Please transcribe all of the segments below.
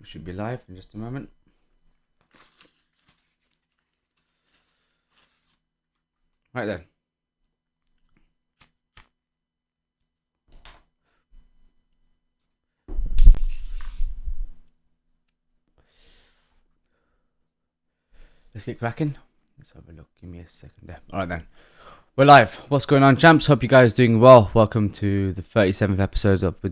We should be live in just a moment. Right then. Let's get cracking. Let's have a look. Give me a second there. Alright then. We're live. What's going on, champs? Hope you guys are doing well. Welcome to the 37th episode of the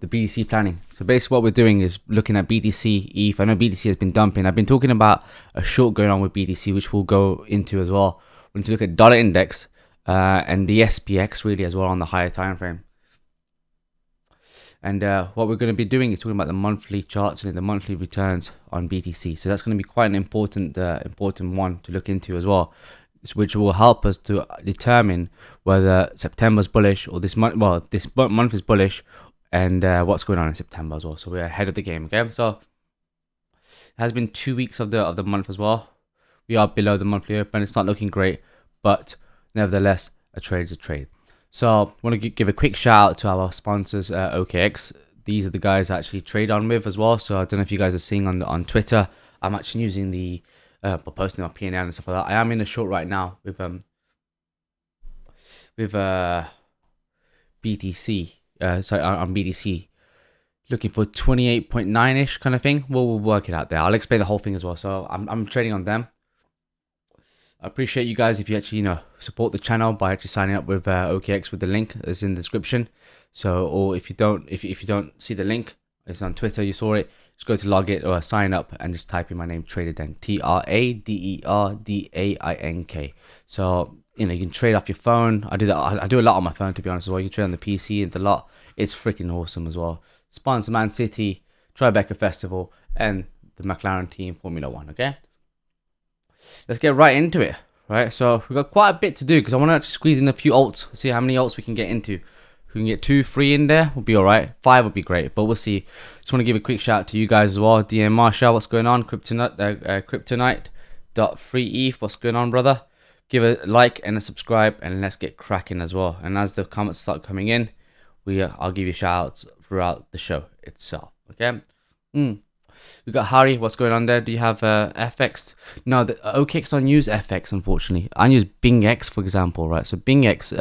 BTC planning. So basically what we're doing is looking at BTC, ETH. I know BTC has been dumping. I've been talking about a short going on with BTC, which we'll go into as well. We're going to look at dollar index and the SPX really as well on the higher time frame. And what we're going to be doing is talking about the monthly charts and the monthly returns on BTC. So that's going to be quite an important one to look into as well, which will help us to determine whether September's bullish or this month. Well, this month is bullish, and what's going on in September as well. So we're ahead of the game. Okay, so it has been 2 weeks of the month as well. We are below the monthly open. It's not looking great, but nevertheless, a trade is a trade. So I want to give a quick shout out to our sponsors, OKX. These are the guys I actually trade on with as well. So I don't know if you guys are seeing on Twitter. I'm actually using the posting my P&L and stuff like that. I am in a short right now with BTC. Sorry, on BTC, looking for 28.9ish kind of thing. We'll work it out there. I'll explain the whole thing as well. So I'm trading on them. I appreciate you guys if you actually support the channel by actually signing up with OKX with the link that's in the description. So, or if you don't see the link, it's on Twitter, you saw it, just go to log it or sign up and just type in my name, Traderdank, TRADERDAINK. So you can trade off your phone. I do that. I do a lot on my phone, to be honest as well. You can trade on the PC and a lot. It's freaking awesome as well. Sponsor Man City, Tribeca Festival, and the McLaren team Formula One. Okay. Let's get right into it, right? So we've got quite a bit to do because I want to actually squeeze in a few alts, see how many alts we can get into. If we can get 2, 3 in there, we'll be all right. 5 would be great, but we'll see. Just want to give a quick shout out to you guys as well. DM Marshall, what's going on? Kryptonite.freeeth, what's going on, brother? Give a like and a subscribe, and let's get cracking as well. And as the comments start coming in, I'll give you shout outs throughout the show itself, okay? We got Harry, what's going on there? Do you have FX? No, the OKX don't use FX, unfortunately. I use BingX, for example, right? So BingX,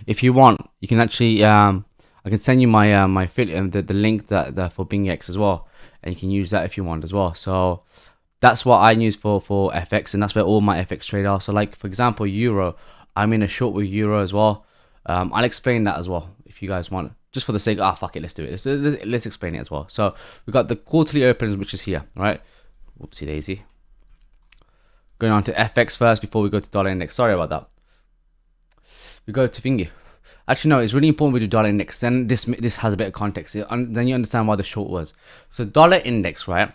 if you want, you can actually, I can send you my the link that for BingX as well, and you can use that if you want as well. So that's what I use for FX, and that's where all my FX trade are. So like, for example, Euro, I'm in a short with Euro as well. I'll explain that as well if you guys want. Just for the sake, fuck it, let's do it. Let's explain it as well. So we've got the quarterly opens, which is here, right? Whoopsie daisy. Going on to FX first before we go to dollar index. Sorry about that. We go to thingy. Actually, no, it's really important we do dollar index. Then this has a bit of context. Then you understand why the short was. So dollar index, right?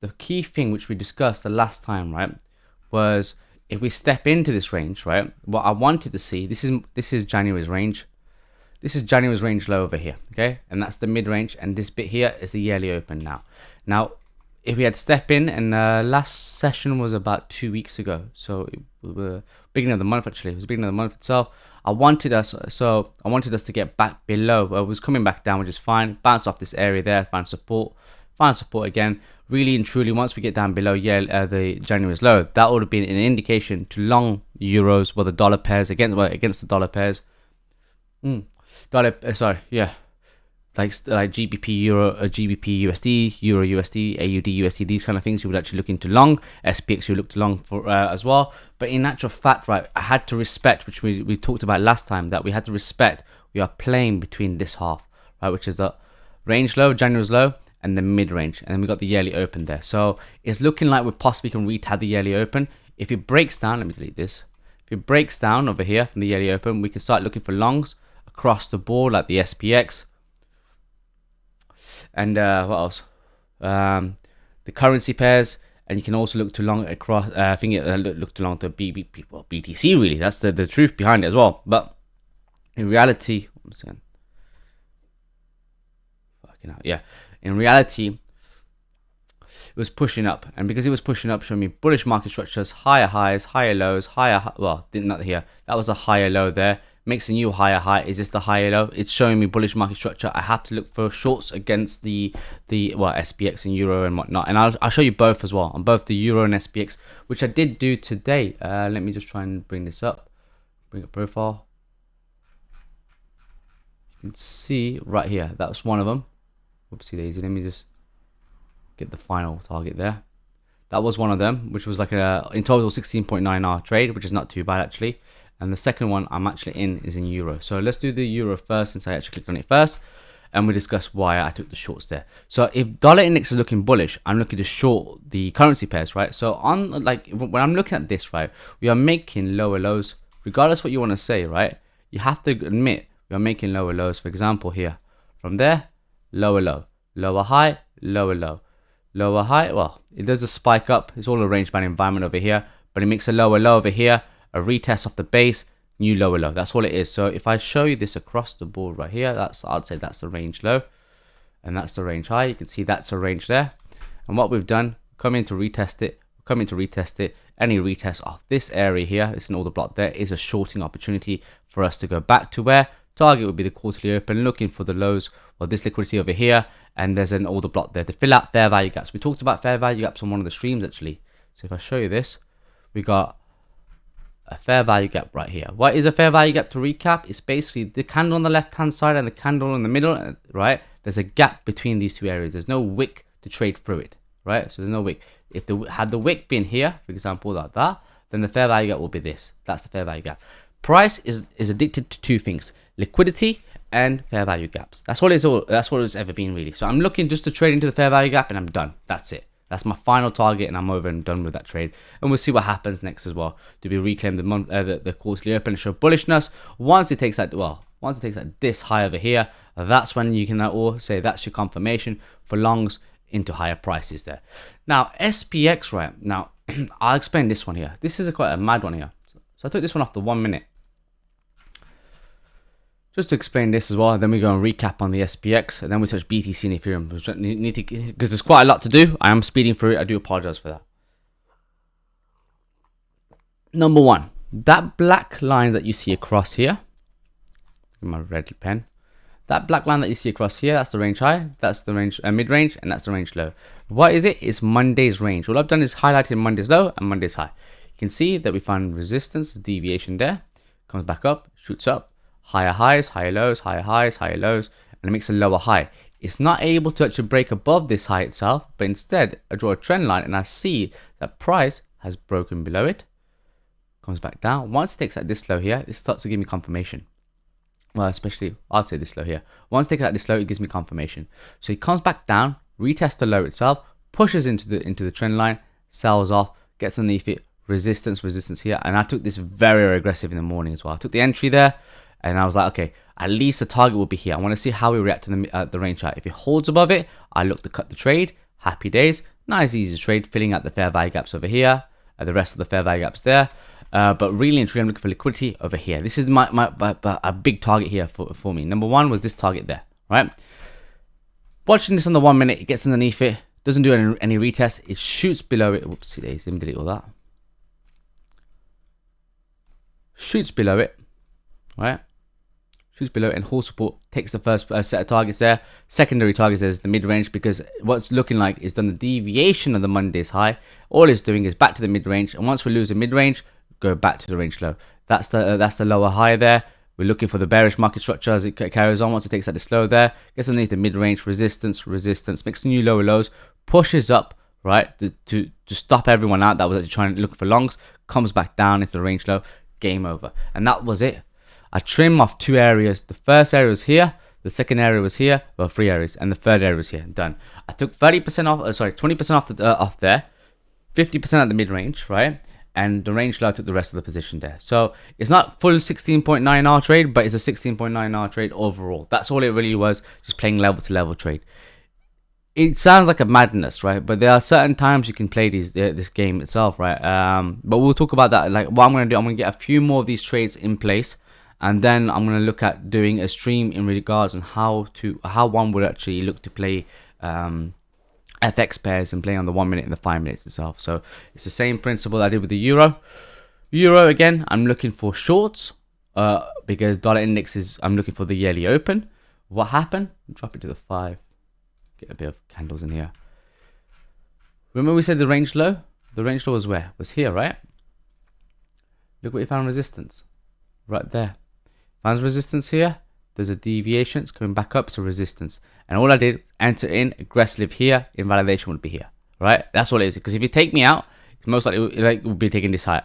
The key thing which we discussed the last time, right, was if we step into this range, right? What I wanted to see, this is January's range. This is January's range low over here, okay? And that's the mid-range, and this bit here is the yearly open now. Now, if we had step in, and last session was about 2 weeks ago, so we were beginning of the month actually. It was the beginning of the month itself. I wanted us to get back below. Well, it was coming back down, which is fine. Bounce off this area there, find support again. Really and truly, once we get down below the January's low, that would have been an indication to long euros, well, the dollar pairs against the dollar pairs. Like GBP Euro, GBP USD, Euro USD, AUD USD, these kind of things you would actually look into long. SPX you look to long for as well. But in actual fact, right, I had to respect, which we talked about last time, that we had to respect. We are playing between this half, right, which is the range low, January's low, and the mid range, and then we got the yearly open there. So it's looking like we possibly can retest the yearly open. If it breaks down, let me delete this. If it breaks down over here from the yearly open, we can start looking for longs across the board, like the SPX, and what else? The currency pairs, and you can also look to long across. I think look to long to BTC. Really, that's the truth behind it as well. But in reality, I'm saying, fucking out, yeah. In reality, it was pushing up, and because it was pushing up, showing me bullish market structures, higher highs, higher lows, well, not here. That was a higher low there. makes a new higher high. Is this the higher low? It's showing me bullish market structure. I have to look for shorts against the well, SPX and Euro and whatnot, and I'll show you both as well on both the Euro and SPX, which I did do today. Let me just try and bring this up, bring up profile. You can see right here, that was one of them. Oopsie daisy, let me just get the final target there. That was one of them, which was like a in total 16.9 hour trade, which is not too bad actually. And the second one I'm actually in is in Euro. So let's do the Euro first, since I actually clicked on it first, and we discuss why I took the shorts there. So if dollar index is looking bullish, I'm looking to short the currency pairs, right? So on, like, when I'm looking at this, right, we are making lower lows, regardless what you want to say, right? You have to admit we are making lower lows. For example, here from there, lower low, lower high, lower low, lower high. Well, it does a spike up. It's all a range band environment over here, but it makes a lower low over here, a retest off the base, new lower low. That's all it is. So if I show you this across the board right here, I'd say that's the range low, and that's the range high. You can see that's a range there. And what we've done, come in to retest it, come in to retest it. Any retest off this area here, it's an order block there, is a shorting opportunity for us to go back to where target would be the quarterly open, looking for the lows or this liquidity over here, and there's an order block there to fill out fair value gaps. We talked about fair value gaps on one of the streams actually. So if I show you this, we got a fair value gap right here. What is a fair value gap? To recap, it's basically the candle on the left hand side and the candle in the middle, right? There's a gap between these two areas. There's no wick to trade through it, right? So there's no wick. If had the wick been here, for example, like that, then the fair value gap will be this. That's the fair value gap. Price is addicted to two things: liquidity and fair value gaps. That's what it's ever been, really. So I'm looking just to trade into the fair value gap, and I'm done. That's it. That's my final target, and I'm over and done with that trade. And we'll see what happens next as well. Do we reclaim the quarterly open and show bullishness? Once it takes that, once it takes that this high over here, that's when you can all say that's your confirmation for longs into higher prices there. Now SPX, right now, I'll explain this one here. This is quite a mad one here. So I took this one off the 1 minute. Just to explain this as well, and then we go and recap on the SPX, and then we touch BTC and Ethereum. Because there's quite a lot to do. I am speeding through it. I do apologize for that. Number one, that black line that you see across here, my red pen, that black line that you see across here, that's the range high, that's the range mid-range, and that's the range low. What is it? It's Monday's range. All I've done is highlighted Monday's low and Monday's high. You can see that we find resistance, deviation there, comes back up, shoots up, higher highs, higher lows, higher highs, higher lows, and it makes a lower high. It's not able to actually break above this high itself, but instead I draw a trend line and I see that price has broken below it, comes back down. Once it takes out this low here, it starts to give me confirmation. Well, especially I'd say this low here. Once it takes out this low, it gives me confirmation. So it comes back down, retests the low itself, pushes into the trend line, sells off, gets underneath it, resistance here. And I took this very, very aggressive in the morning as well. I took the entry there, and I was like, okay, at least the target will be here. I want to see how we react to the range chart. If it holds above it, I look to cut the trade. Happy days. Nice, easy trade, filling out the fair value gaps over here, the rest of the fair value gaps there. But really and truly, I'm looking for liquidity over here. This is a big target here for me. Number one was this target there, right? Watching this on the 1 minute, it gets underneath it, doesn't do any retest. It shoots below it. Whoopsie days, let me delete all that. Shoots below it, right? Shoots below it and hold support, takes the first set of targets there. Secondary targets is the mid-range, because what's looking like is done the deviation of the Monday's high. All it's doing is back to the mid-range, and once we lose the mid-range, go back to the range low. That's the lower high there. We're looking for the bearish market structure as it carries on. Once it takes out this low there, gets underneath the mid-range, resistance, makes new lower lows, pushes up, right, to stop everyone out that was actually trying to look for longs, comes back down into the range low, game over. And that was it. I trimmed off two areas. The first area was here, the second area was here, well, three areas, and the third area was here. Done. I took 30% off, 20% off there, 50% at the mid-range, right? And the range low, I took the rest of the position there. So it's not full 16.9 hour trade, but it's a 16.9 hour trade overall. That's all it really was, just playing level to level trade. It sounds like a madness, right? But there are certain times you can play this game itself, right? But we'll talk about that. Like, what I'm going to do, I'm going to get a few more of these trades in place, and then I'm going to look at doing a stream in regards on how one would actually look to play FX pairs and play on the 1 minute and the 5 minutes itself. So it's the same principle I did with the Euro. Again, I'm looking for shorts because dollar index is, I'm looking for the yearly open. What happened? Drop it to the 5. Get a bit of candles in here. Remember we said the range low? The range low was where? Was here, right? Look what you found, resistance. Right there. Found resistance here. There's a deviation. It's coming back up. It's a resistance. And all I did was enter in aggressive here. Invalidation would be here. Right? That's all it is. Because if you take me out, it's most likely like we'll be taking this higher.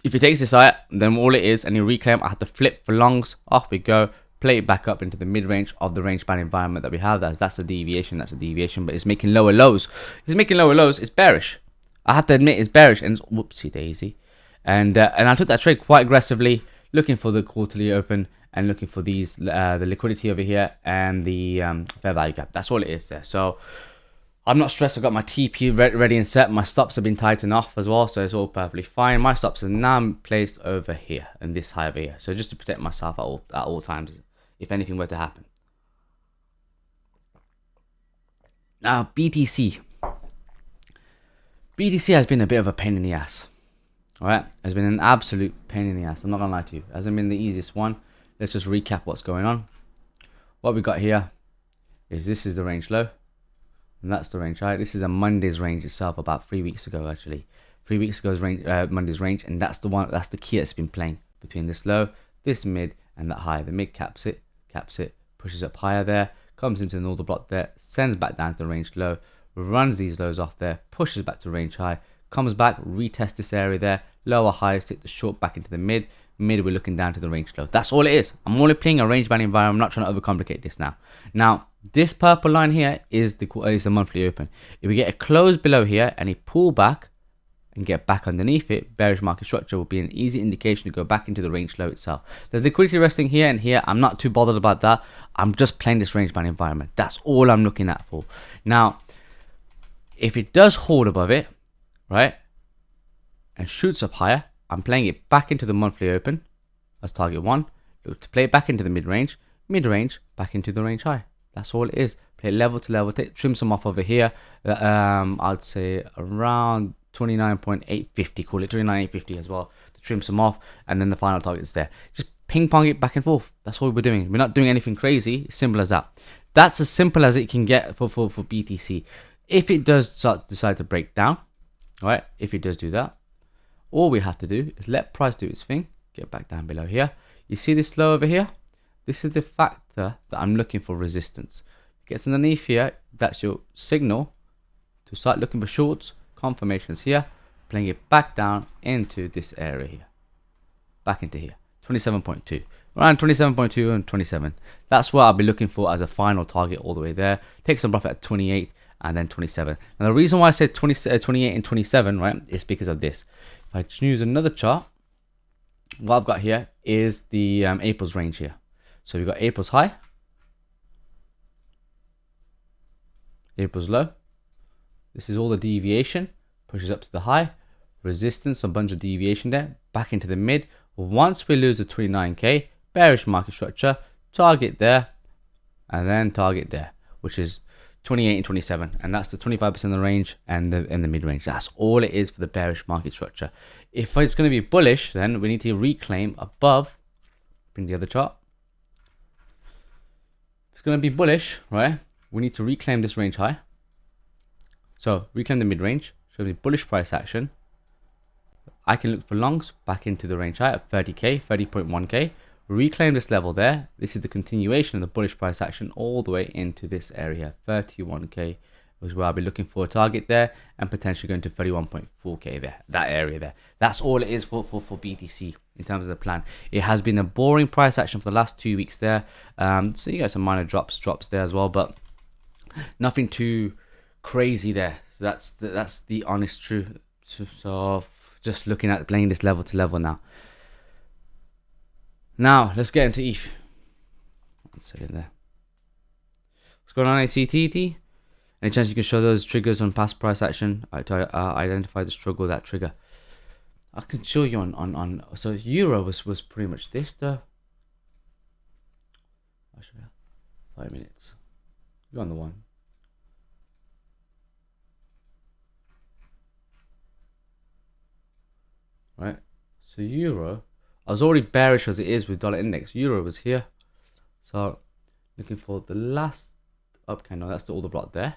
If it takes this higher, then all it is, and you reclaim, I have to flip for longs. Off we go. Play it back up into the mid-range of the range band environment that we have. That's a deviation. That's a deviation. But it's making lower lows. It's making lower lows. It's bearish. I have to admit it's bearish. And whoopsie daisy. And I took that trade quite aggressively, looking for the quarterly open and looking for these the liquidity over here and the fair value gap. That's all it is there. So I'm not stressed. I've got my TP ready and set. My stops have been tightened off as well, so it's all perfectly fine. My stops are now placed over here and this high over here. So just to protect myself at all times, if anything were to happen. Now BTC has been a bit of a pain in the ass. Alright, it's been an absolute pain in the ass. I'm not gonna lie to you. It hasn't been the easiest one. Let's just recap what's going on. What we got here is this is the range low, and that's the range high. This is a Monday's range itself, about 3 weeks ago actually. 3 weeks ago's range, Monday's range, and that's the one. That's the key that's been playing between this low, this mid, and that high. The mid caps it, pushes up higher there, comes into an order block there, sends back down to the range low, runs these lows off there, pushes back to range high. Comes back, retest this area there, lower highs, hit the short back into the mid, we're looking down to the range low. That's all it is. I'm only playing a range band environment. I'm not trying to overcomplicate this now. Now, this purple line here is the monthly open. If we get a close below here and a pull back and get back underneath it, bearish market structure will be an easy indication to go back into the range low itself. There's liquidity resting here and here. I'm not too bothered about that. I'm just playing this range band environment. That's all I'm looking at for. Now, if it does hold above it, right, and shoots up higher, I'm playing it back into the monthly open as target 1. Look to play it back into the mid-range, back into the range high. That's all it is. Play level to level, trim some off over here. I'd say around 29.850, call it 29.850 as well, to trim some off, and then the final target is there. Just ping pong it back and forth. That's all we're doing. We're not doing anything crazy. It's simple as that. That's as simple as it can get for BTC. If it does decide to break down, all right, if it does do that, all we have to do is let price do its thing. Get back down below here. You see this low over here? This is the factor that I'm looking for resistance. It gets underneath here. That's your signal to start looking for shorts, confirmations here, playing it back down into this area here. Back into here. 27.2. Around 27.2 and 27. That's what I'll be looking for as a final target all the way there. Take some profit at 28 and then 27. And the reason why I said 28 and 27, right, is because of this. If I choose another chart, what I've got here is the April's range here. So we've got April's high, April's low. This is all the deviation, pushes up to the high, resistance, a bunch of deviation there, back into the mid. Once we lose the 29k, bearish market structure, target there, and then target there, which is 28 and 27, and that's the 25% of the range and the mid range. That's all it is for the bearish market structure. If it's going to be bullish, then we need to reclaim above. Bring the other chart. If it's going to be bullish, right, we need to reclaim this range high. So reclaim the mid range, show me bullish price action. I can look for longs back into the range high at 30k, 30.1k. Reclaim this level there. This is the continuation of the bullish price action all the way into this area. 31k is where I'll be looking for a target there, and potentially going to 31.4k there, that area there. That's all it is for BTC in terms of the plan. It has been a boring price action for the last 2 weeks there. So you got some minor drops there as well, but nothing too crazy there. So that's the honest truth. So just looking at playing this level to level now. Now, let's get into ETH. One second there. What's going on, ACTT? Any chance you can show those triggers on past price action? Identify the struggle of that trigger. I can show you on so Euro was pretty much this though. I should have 5 minutes. Go on the one. Right. So Euro, I was already bearish as it is with dollar index. Euro was here. So looking for the last up candle. That's the order block there.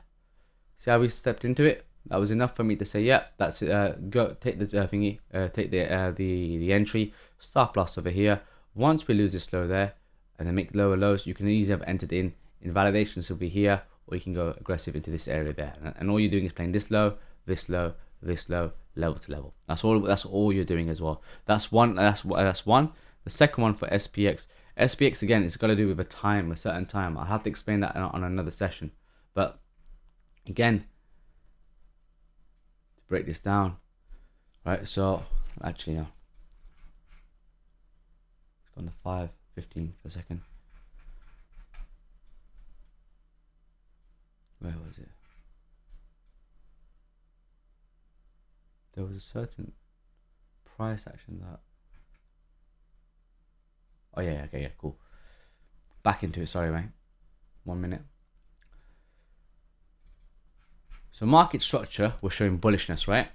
See how we stepped into it? That was enough for me to say, yeah, that's go take the thingy, take the entry, stop loss over here. Once we lose this low there, and then make lower lows, you can easily have entered in. Invalidations will be here, or you can go aggressive into this area there. And all you're doing is playing this low, this low, this low, level to level. That's all. That's all you're doing as well. That's one. That's one. The second one for SPX. SPX again, it's got to do with a certain time. I'll have to explain that on another session. But again, to break this down, right? So actually, no. It's on the 5:15 for a second. Where was it? There was a certain price action that. Oh yeah, okay, yeah, cool. Back into it, sorry mate. 1 minute. So market structure, we're showing bullishness, right?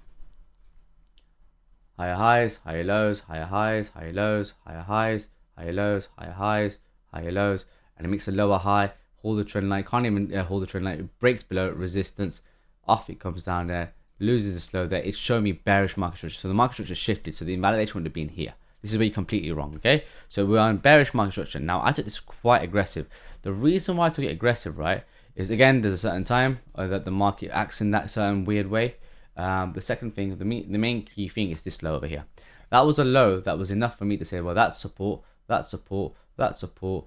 Higher highs, higher lows, higher highs, higher lows, higher highs, higher lows, higher highs, higher lows, and it makes a lower high, hold the trend line, can't even hold the trend line, it breaks below resistance, off it comes down there, loses the slow there. It's showing me bearish market structure. So the market structure shifted, so the invalidation would have been here. This is where you're completely wrong, okay? So we're on bearish market structure. Now, I took this quite aggressive. The reason why I took it aggressive, right, is again, there's a certain time that the market acts in that certain weird way. The second thing, the main key thing is this low over here. That was a low that was enough for me to say, well, that's support, that's support, that's support.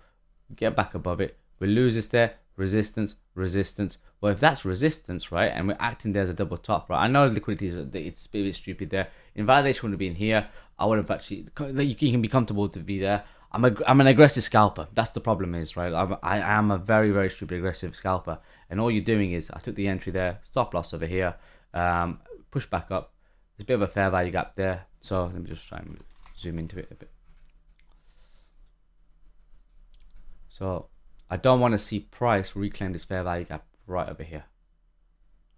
Get back above it. We lose this there, resistance, resistance. Well, if that's resistance, right, and we're acting there as a double top, right? I know liquidity is it's a bit stupid there. Invalidation would have been here. I would have actually, you can be comfortable to be there. I'm an aggressive scalper. That's the problem is, right? I am a very, very stupid aggressive scalper. And all you're doing is, I took the entry there, stop loss over here, push back up. There's a bit of a fair value gap there. So let me just try and zoom into it a bit. So I don't want to see price reclaim this fair value gap right over here,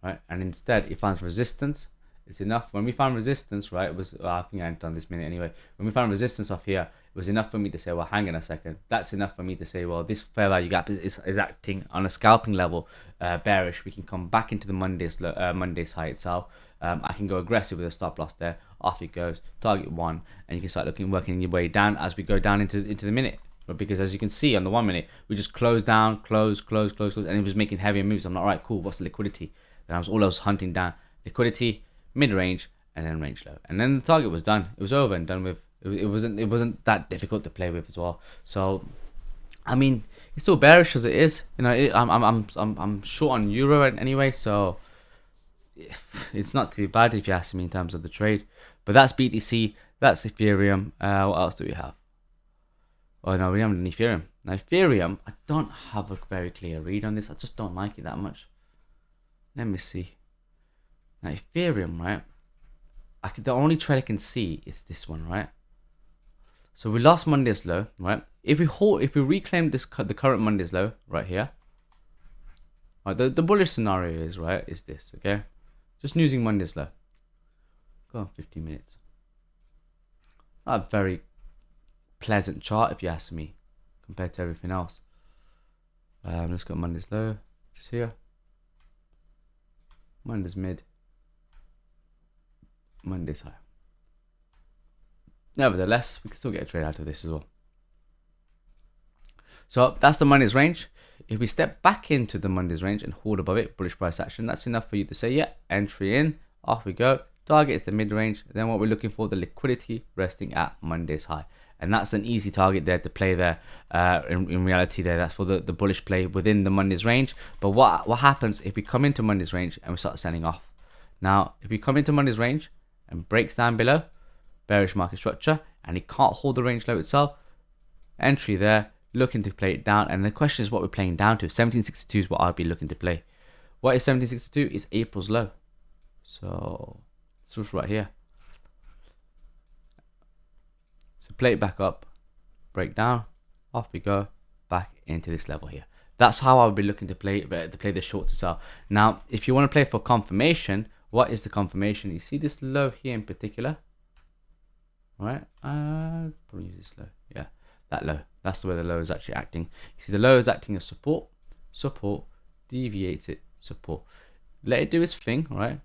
right? And instead, it finds resistance. It's enough. When we found resistance, right, it was, well, I think I haven't done this minute anyway. When we found resistance off here, it was enough for me to say, well, hang on a second. That's enough for me to say, well, this fair value gap is acting on a scalping level bearish. We can come back into the Monday's high itself. I can go aggressive with a stop loss there. Off it goes, target 1, and you can start working your way down as we go down into the minute. Because as you can see on the 1 minute, we just closed down, close, and it was making heavier moves. I'm like, all right, cool. What's the liquidity? And I was hunting down liquidity, mid-range, and then range low, and then the target was done. It was over and done with. It wasn't that difficult to play with as well. So, I mean, it's still bearish as it is. You know, I'm short on euro anyway, so it's not too bad if you ask me in terms of the trade. But that's BTC. That's Ethereum. What else do we have? Oh no, we haven't done Ethereum. Now Ethereum, I don't have a very clear read on this. I just don't like it that much. Let me see. Now Ethereum, right? The only trade I can see is this one, right? So we lost Monday's low, right? If we reclaim the current Monday's low right here, right? The bullish scenario is right. Is this okay? Just using Monday's low. Go on 15 minutes. Not a very pleasant chart if you ask me, compared to everything else. Let's go Monday's low, just here. Monday's mid. Monday's high. Nevertheless, we can still get a trade out of this as well. So that's the Monday's range. If we step back into the Monday's range and hold above it, bullish price action, that's enough for you to say, yeah, entry in, off we go. Target is the mid range. Then what we're looking for, the liquidity resting at Monday's high. And that's an easy target there to play there. In reality there, that's for the bullish play within the Monday's range. But what happens if we come into Monday's range and we start selling off? Now, if we come into Monday's range and breaks down below, bearish market structure, and it can't hold the range low itself, entry there, looking to play it down. And the question is what we're playing down to. 1762 is what I'll be looking to play. What is 1762? It's April's low. So it's just right here. So play it back up, break down, off we go, back into this level here. That's how I'll be looking to play the short to sell. Now, if you want to play for confirmation, what is the confirmation? You see this low here in particular, right? Probably use this low. Yeah, that low. That's where the low is actually acting. You see, the low is acting as support, support, deviates it, support. Let it do its thing, right?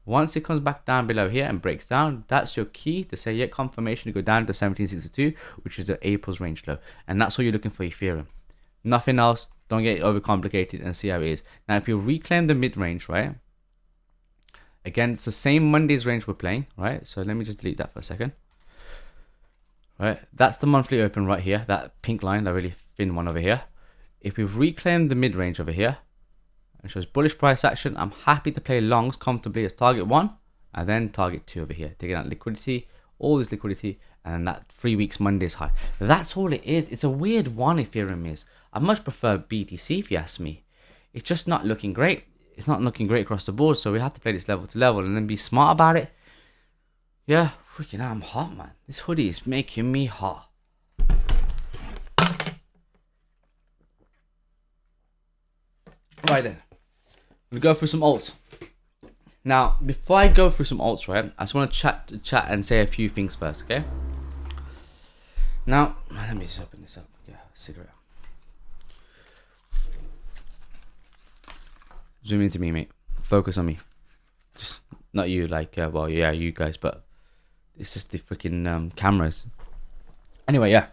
Once it comes back down below here and breaks down, that's your key to say, yeah, confirmation to go down to 1762, which is the April's range low. And that's what you're looking for Ethereum. Nothing else. Don't get overcomplicated and see how it is. Now, if you reclaim the mid-range, right? Again, it's the same Monday's range we're playing, right? So let me just delete that for a second. Right, that's the monthly open right here. That pink line, that really thin one over here. If we've reclaimed the mid-range over here, and shows bullish price action, I'm happy to play longs comfortably as target 1 and then target 2 over here, taking out liquidity, all this liquidity, and that 3 weeks Monday's high. That's all it is. It's a weird one, Ethereum is. I much prefer BTC if you ask me. It's just not looking great. It's not looking great across the board, so we have to play this level to level and then be smart about it. Yeah, freaking hell, I'm hot, man. This hoodie is making me hot. Right then. We'll go through some alts. Now, before I go through some alts, right, I just want to chat and say a few things first, okay? Now, let me just open this up. Yeah, cigarette. Zoom into me, mate. Focus on me. Just not you, like, well, yeah, you guys, but it's just the freaking cameras. Anyway, yeah.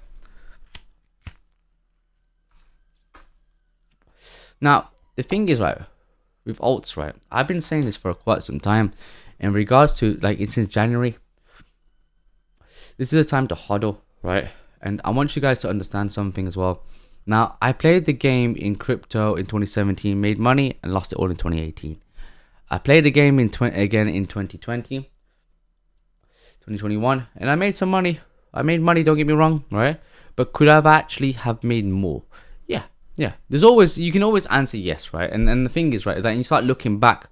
Now, the thing is, right, with alts, right, I've been saying this for quite some time in regards to, like, since January. This is a time to hodl, right? And I want you guys to understand something as well. Now, I played the game in crypto in 2017, made money, and lost it all in 2018. I played the game again in 2020, 2021, and I made some money. I made money, don't get me wrong, right? But could I have actually have made more? Yeah, there's always, you can always answer yes, right? And the thing is, right, is that you start looking back,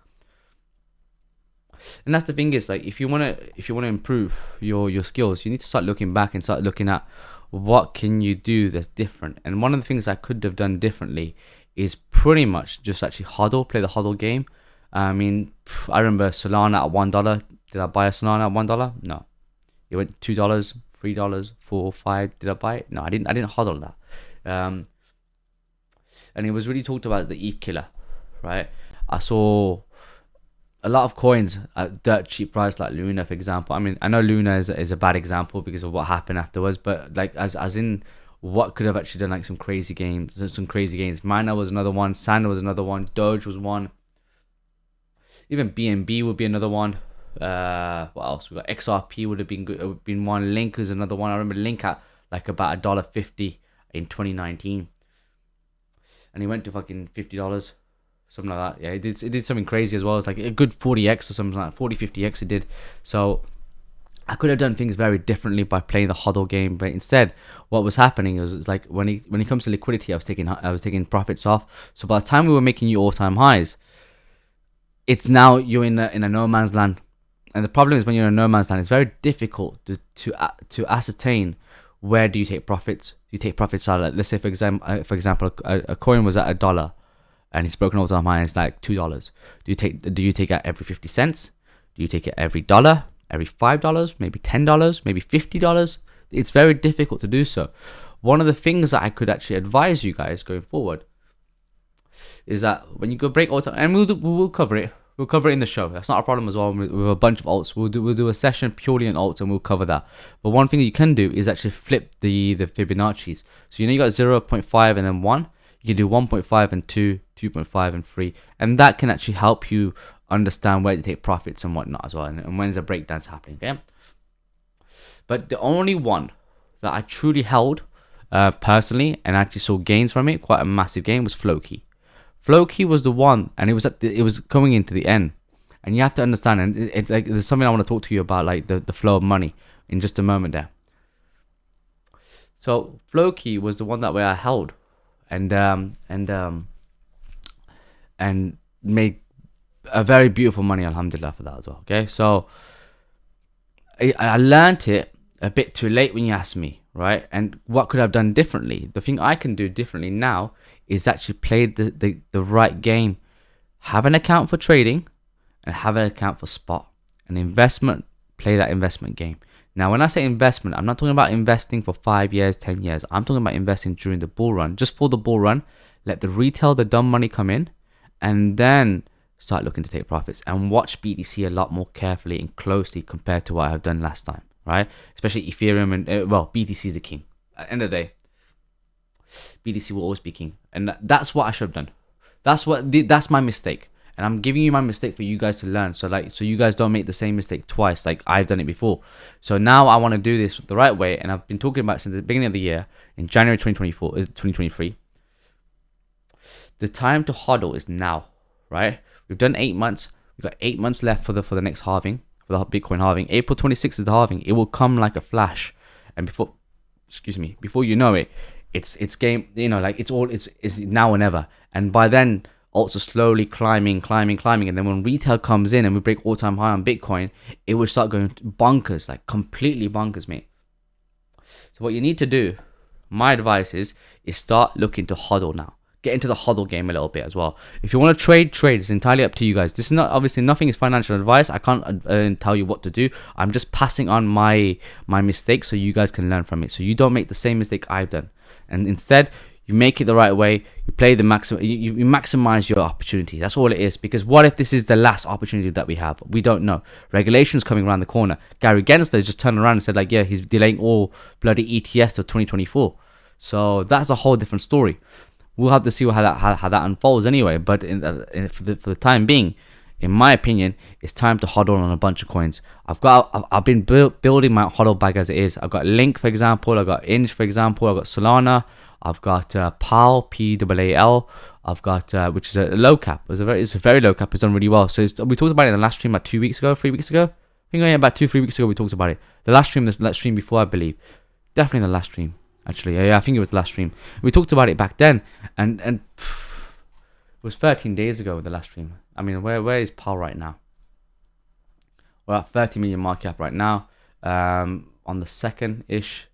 and that's the thing is, like, if you wanna improve your skills, you need to start looking back and start looking at what can you do that's different. And one of the things I could have done differently is pretty much just actually hodl, play the hodl game. I mean, I remember Solana at $1. Did I buy a Solana at $1? No. It went $2, $3, $4, $5. Did I buy it? No, I didn't hodl that. And it was really talked about the ETH killer, right? I saw a lot of coins at dirt cheap price, like Luna, for example. I mean, I know Luna is a bad example because of what happened afterwards, but like as in what could have actually done like some crazy games. Mana was another one, Sand was another one, Doge was one. Even BNB would be another one. What else? We got XRP would have been good. Would have been one. Link is another one. I remember Link at like about $1.50 in 2019. And he went to fucking $50, something like that. Yeah, it did something crazy as well. It's like a good 40x or something like that. 40-50x it did. So I could have done things very differently by playing the hodl game, but instead what was happening was like when it comes to liquidity, I was taking profits off. So by the time we were making new all-time highs, it's now you're in a no man's land. And the problem is when you're in a no man's land, it's very difficult to ascertain where do you take profits. You take profits out. Like, let's say for example, a coin was at $1 and it's broken all-time high and it's like $2. Do you take it every 50 cents? Do you take it every $1, every $5, maybe $10, maybe $50? It's very difficult to do so. One of the things that I could actually advise you guys going forward is that when you go break all-time, and we'll cover it. We'll cover it in the show. That's not a problem as well. With a bunch of alts, we'll do a session purely on alts, and we'll cover that. But one thing you can do is actually flip the Fibonacci's. So you got 0.5 and then 1. You can do 1.5 and 2, 2.5 and 3, and that can actually help you understand where to take profits and whatnot as well, and when's the breakdowns happening. Okay. But the only one that I truly held personally and actually saw gains from it, quite a massive gain, was Floki. Floki was the one, and it was coming into the end, and you have to understand. And like there's something I want to talk to you about, like the flow of money, in just a moment there. So Floki was the one that way I held, and made a very beautiful money, alhamdulillah, for that as well. Okay, so I learned it a bit too late when you asked me, right? And what could I have done differently? The thing I can do differently now is actually play the right game. Have an account for trading and have an account for spot. An investment, play that investment game. Now, when I say investment, I'm not talking about investing for 5 years, 10 years. I'm talking about investing during the bull run, just for the bull run. Let the retail, the dumb money come in, and then start looking to take profits and watch BTC a lot more carefully and closely compared to what I've done last time, right? Especially Ethereum and, well, BTC is the king. At the end of the day, BTC will always be king. And that's what I should have done. That's my mistake. And I'm giving you my mistake for you guys to learn. So you guys don't make the same mistake twice like I've done it before. So now I want to do this the right way. And I've been talking about it since the beginning of the year, in January 2023. The time to hodl is now, right? We've done 8 months. We've got 8 months left for the next halving, for the Bitcoin halving. April 26th is the halving. It will come like a flash. And before you know it, it's game, like it's now or never. And by then, alts are slowly climbing. And then when retail comes in and we break all-time high on Bitcoin, it will start going bonkers, like completely bonkers, mate. So what you need to do, my advice is start looking to hodl now. Get into the hodl game a little bit as well. If you want to trade. It's entirely up to you guys. This is not, obviously, nothing is financial advice. I can't tell you what to do. I'm just passing on my mistakes so you guys can learn from it. So you don't make the same mistake I've done. And instead, you make it the right way. You play the maximum. You maximize your opportunity. That's all it is. Because what if this is the last opportunity that we have? We don't know. Regulations coming around the corner. Gary Gensler just turned around and said, like, yeah, he's delaying all bloody ETS till 2024. So that's a whole different story. We'll have to see how that unfolds anyway. But for the time being, in my opinion, it's time to hodl on a bunch of coins. I've been building my hodl bag as it is. I've got Link, for example. I've got Inch, for example. I've got Solana. I've got PAL, PAAL. I've got which is a low cap. It's a very low cap. It's done really well. So we talked about it in the last stream like 3 weeks ago. I think about 2-3 weeks ago we talked about it. The stream before, I believe. Definitely the last stream. Actually, yeah, I think it was the last stream. We talked about it back then, and it was 13 days ago with the last stream. I mean, where is PAL right now? We're at 30 million market cap right now. On the second-ish,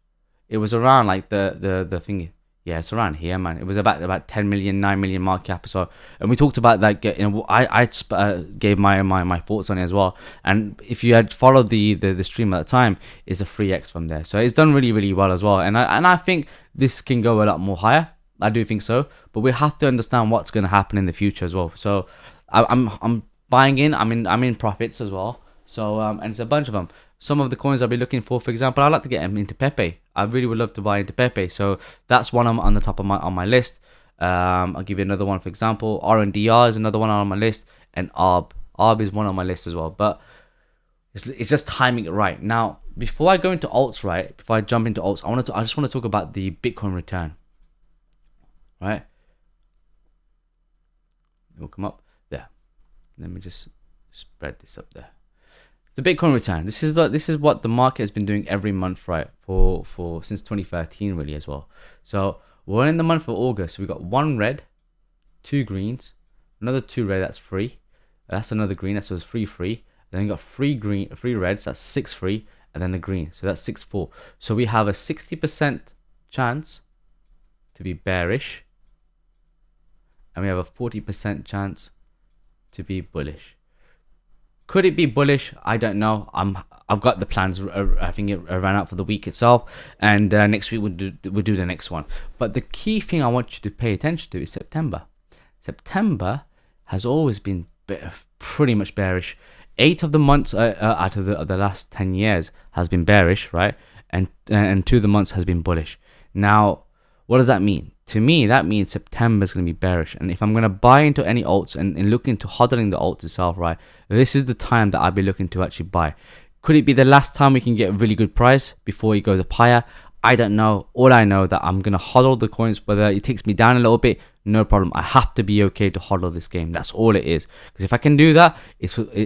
it was around like the thing. Yeah, it's around here, man. It was about 10 million, 9 million market cap. So, and we talked about that. I gave my thoughts on it as well. And if you had followed the stream at the time, it's a 3x from there. So it's done really, really well as well. And I think this can go a lot more higher. I do think so. But we have to understand what's going to happen in the future as well. So I'm buying in. I'm in profits as well. So and it's a bunch of them. Some of the coins I'll be looking for example, I'd like to get them into Pepe. I really would love to buy into Pepe. So that's one on the top of my list. I'll give you another one, for example. RNDR is another one on my list. And ARB. ARB is one on my list as well. But it's just timing it right. Now, before I go into alts, right? Before I jump into alts, I just want to talk about the Bitcoin return. Right? It will come up there. Let me just spread this up there. The Bitcoin return. This is what the market has been doing every month, right? For since 2013, really, as well. So we're in the month of August. We got 1 red, 2 greens, another 2 red. That's free. That's another green. That's 3 free. Then we got 3 reds. That's 6 free, and then the green. So that's 6-4. So we have a 60% chance to be bearish, and we have a 40% chance to be bullish. Could it be bullish? I don't know. I've got the plans. I think it ran out for the week itself, and next week we'll do the next one. But the key thing I want you to pay attention to is September. September has always been pretty much bearish. 8 of the months out of the last 10 years has been bearish, right? And 2 of the months has been bullish. Now, what does that mean? To me, that means September is going to be bearish. And if I'm going to buy into any alts and look into hodling the alts itself, right, this is the time that I'll be looking to actually buy. Could it be the last time we can get a really good price before it goes up higher? I don't know. All I know that I'm going to hodl the coins, whether it takes me down a little bit, no problem. I have to be okay to hodl this game. That's all it is. Because if I can do that,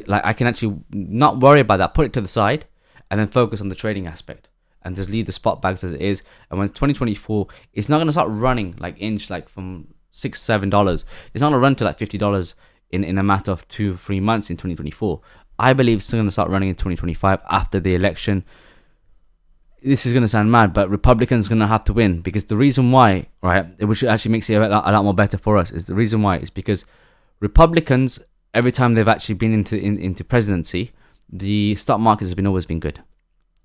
like I can actually not worry about that, put it to the side, and then focus on the trading aspect. And just leave the spot bags as it is. And when it's 2024, it's not going to start running like Inch, like from $6-7. It's not going to run to like $50 in a matter of 2-3 months in 2024. I believe it's going to start running in 2025 after the election. This is going to sound mad, but Republicans are going to have to win, because the reason why, right, which actually makes it a lot more better for us, is the reason why is because Republicans, every time they've actually been into presidency, the stock market has always been good.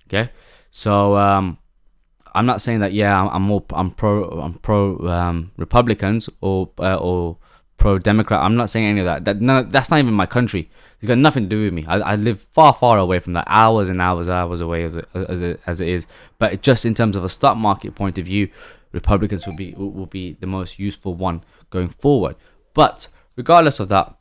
Okay, so I'm not saying that. Yeah, I'm pro Republicans or pro Democrat. I'm not saying any of that. No, that's not even my country. It's got nothing to do with me. I live far away from that, hours and hours away as it is. But just in terms of a stock market point of view, Republicans will be the most useful one going forward. But regardless of that,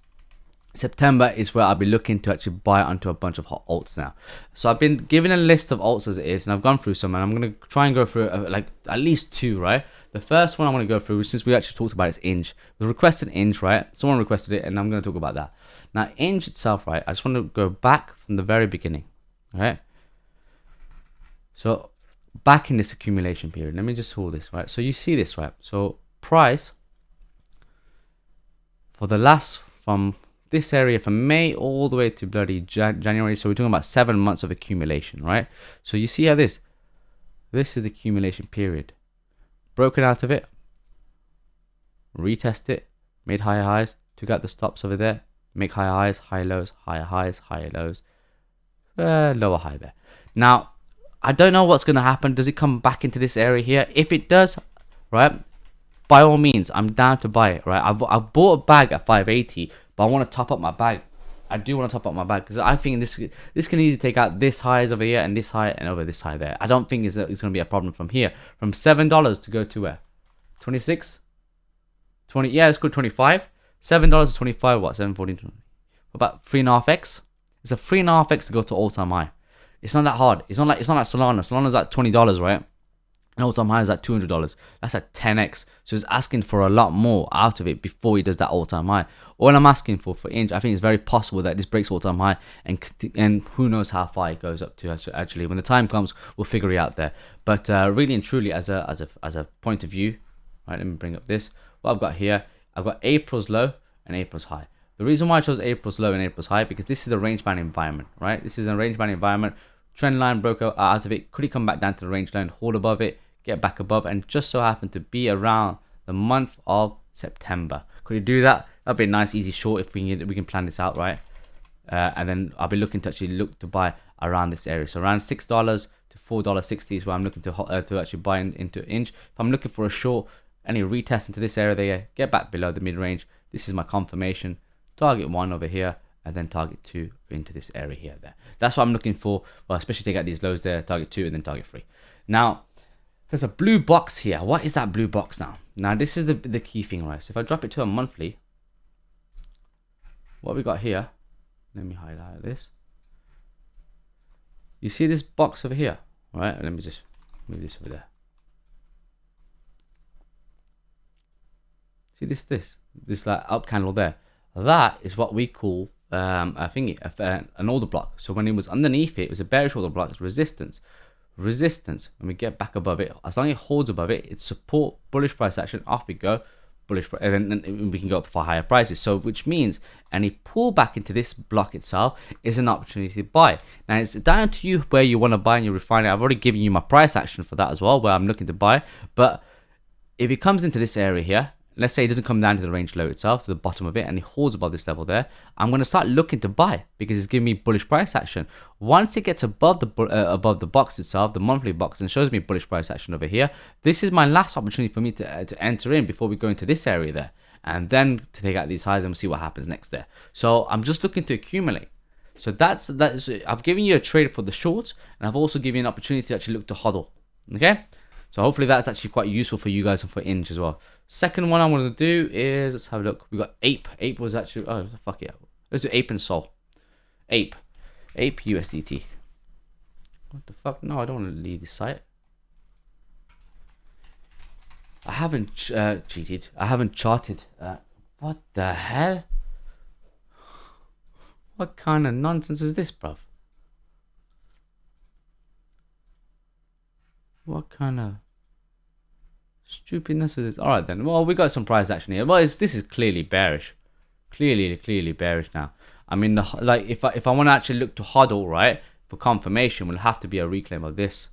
September is where I'll be looking to actually buy onto a bunch of hot alts now. So I've been given a list of alts as it is, and I've gone through some, and I'm going to try and go through like at least two, right? The first one I want to go through, since we actually talked about it, is Inge. We requested Inge, right? Someone requested it, and I'm going to talk about that. Now, Inge itself, right? I just want to go back from the very beginning, right? So back in this accumulation period, let me just hold this, right? So you see this, right? So price for the last, from this area from May all the way to bloody January. So we're talking about 7 months of accumulation, right? So you see how this is the accumulation period. Broken out of it, retest it, made higher highs, took out the stops over there, make higher highs, higher lows, higher highs, higher lows, lower high there. Now, I don't know what's going to happen. Does it come back into this area here? If it does, right, by all means, I'm down to buy it, right? I've bought a bag at 580, but I want to top up my bag. I do want to top up my bag because I think this can easily take out this highs over here and this high and over this high there. I don't think it's going to be a problem from here. From $7 to go to where? 26? 20? Yeah, let's go 25. $7 to 25, what? 740. About 3.5x? It's a 3.5x to go to all-time high. It's not that hard. It's not like Solana. Solana's at $20, right? And all-time high is at $200. That's at 10x. So he's asking for a lot more out of it before he does that all-time high. All I'm asking for Inge, I think it's very possible that this breaks all-time high, and who knows how far it goes up to. Actually, when the time comes, we'll figure it out there. But really and truly, as a point of view, right? Let me bring up this. What I've got here, I've got April's low and April's high. The reason why I chose April's low and April's high, because this is a range band environment, right? This is a range band environment. Trend line broke out of it. Could he come back down to the range line, hold above it, get back above, and just so happened to be around the month of September? Could he do that? That'd be a nice easy short if we can plan this out, right? And then I'll be looking to actually look to buy around this area. So around $6 to $4.60 is where I'm looking to actually buy into Inge. If I'm looking for a short, any retest into this area there, get back below the mid range. This is my confirmation. Target 1 over here, and then target 2 into this area here there. That's what I'm looking for. Well, especially take out these lows there, target 2 and then target 3. Now, there's a blue box here. What is that blue box now? Now, this is the key thing, right? So if I drop it to a monthly, what we got here, let me highlight this. You see this box over here, right? Let me just move this over there. See this like up candle there. That is what we call an order block. So when it was underneath it was a bearish order block. It's resistance. When we get back above it, as long as it holds above it, it's support, bullish price action, off we go, bullish, and then we can go up for higher prices. So which means any pullback into this block itself is an opportunity to buy. Now it's down to you where you want to buy and you refine it. I've already given you my price action for that as well, where I'm looking to buy. But if it comes into this area here, let's say it doesn't come down to the range low itself, to the bottom of it, and it holds above this level there, I'm going to start looking to buy because it's giving me bullish price action. Once it gets above the box itself, the monthly box, and shows me bullish price action over here, this is my last opportunity for me to enter in before we go into this area there, and then to take out these highs and we'll see what happens next there. So I'm just looking to accumulate. So that's I've given you a trade for the shorts, and I've also given you an opportunity to actually look to hodl. Okay. So hopefully that's actually quite useful for you guys and for Inge as well. Second one I want to do is, let's have a look. We got Ape. Ape was actually, oh, fuck yeah. Let's do Ape and Sol. Ape USDT. What the fuck? No, I don't want to leave this site. I haven't cheated. I haven't charted. What the hell? What kind of nonsense is this, bruv? What kind of stupidness is this? All right then. Well, we got some price action here. Well, this is clearly bearish. Clearly bearish now. I mean, like if I want to actually look to hodl, right, for confirmation, will have to be a reclaim of this